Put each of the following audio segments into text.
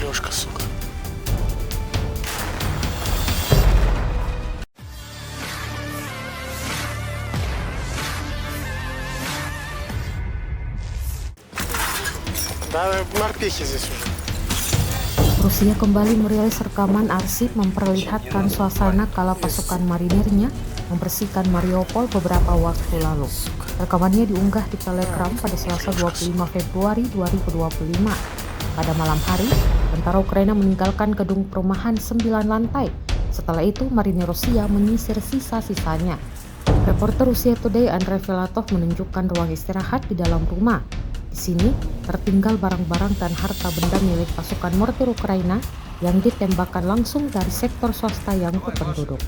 Лёшка, сука. Да, морпехи здесь уже. Rusia kembali merilis rekaman arsip memperlihatkan suasana kala pasukan marinirnya membersihkan Mariupol beberapa waktu lalu. Rekamannya diunggah di Telegram pada Selasa 25 Februari 2025. Pada malam hari, tentara Ukraina meninggalkan gedung perumahan 9 lantai. Setelah itu, marinir Rusia menyisir sisa-sisanya. Reporter Rusia Today Andrei Filatov menunjukkan ruang istirahat di dalam rumah. Di sini tertinggal barang-barang dan harta benda milik pasukan mortir Ukraina yang ditembakkan langsung dari sektor swasta yang berpenduduk.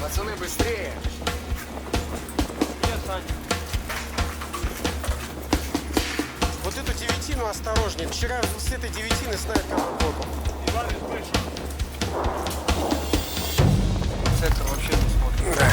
Пацаны, быстрее! Вот эту девятину осторожнее. Вчера с этой девятины снайпер работал. Сектор вообще не смотрит. Да.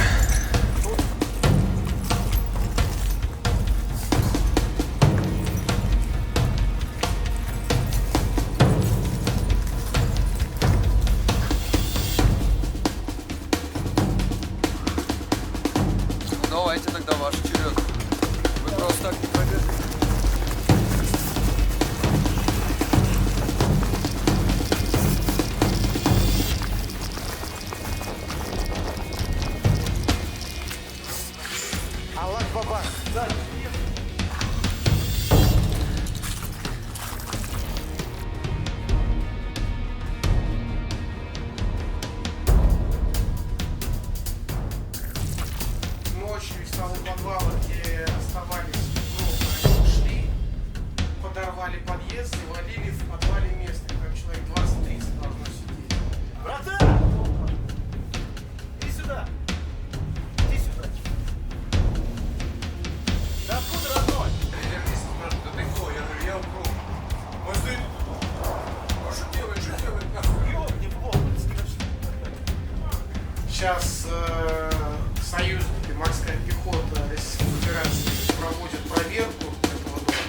Давайте тогда ваш черед. Вы просто так не пробежите. Аллах бабах. Ночью из того подвала, где оставались, они ушли, подорвали подъезд, завалили в подвале местных, там человек 20-30 должно сидеть. Братан! Иди сюда! Иди сюда! Да откуда, родной? Я вместе спрашиваю, да ты кто? Я говорю, я укроп. Может, ты... А что делаешь, нахуй? Не Сейчас союзники, морская пехота Российской Федерации проводят проверку этого дома.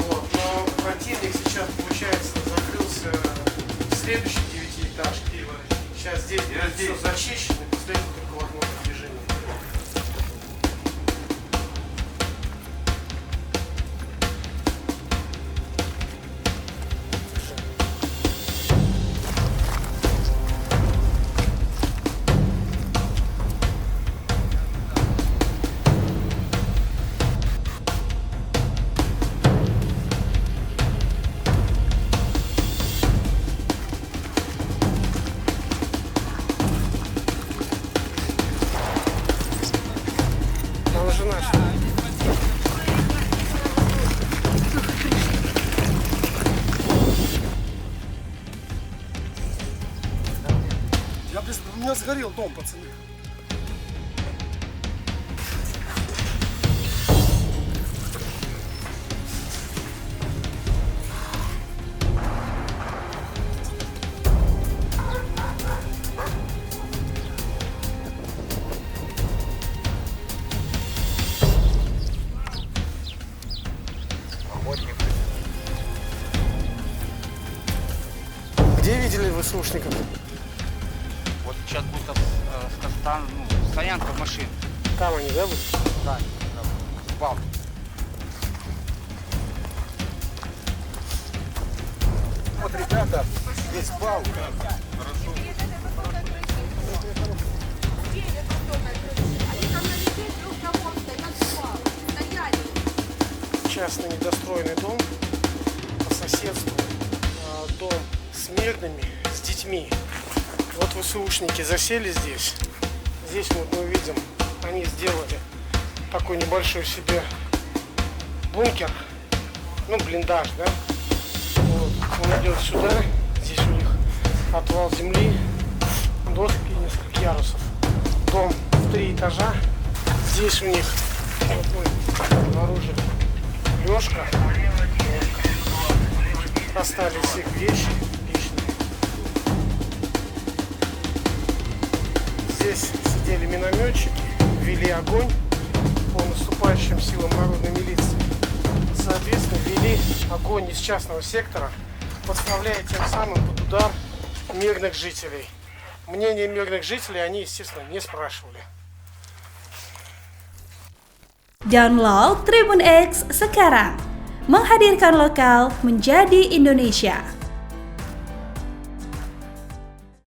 Вот. Но противник сейчас, получается, закрылся в следующей 9-этажке. Сейчас здесь все зачищено, после этого только возможно движение. Там уже наш. У меня сгорел дом, пацаны. Где видели ВСУшников? Вот сейчас будто стоянка машин. Там они, да, будут? Да, вал. Вот, ребята, здесь балка. Частный недостроенный дом по соседству. Дом с мирными, с детьми. Вот ВСУшники засели здесь. Здесь вот мы видим, они сделали такой небольшой себе бункер, ну блиндаж, да. Вот. Он идет сюда, здесь у них отвал земли, доски, несколько ярусов. Дом в 3 этажа. Здесь у них вот мы обнаружили Лёшка. остались их вещи личные. Здесь сидели минометчики, вели огонь по наступающим силам народной милиции. Соответственно, вели огонь из частного сектора, подставляя тем самым под удар мирных жителей. Мнение мирных жителей они, естественно, не спрашивали. Download Tribun X sekarang, menghadirkan lokal menjadi Indonesia.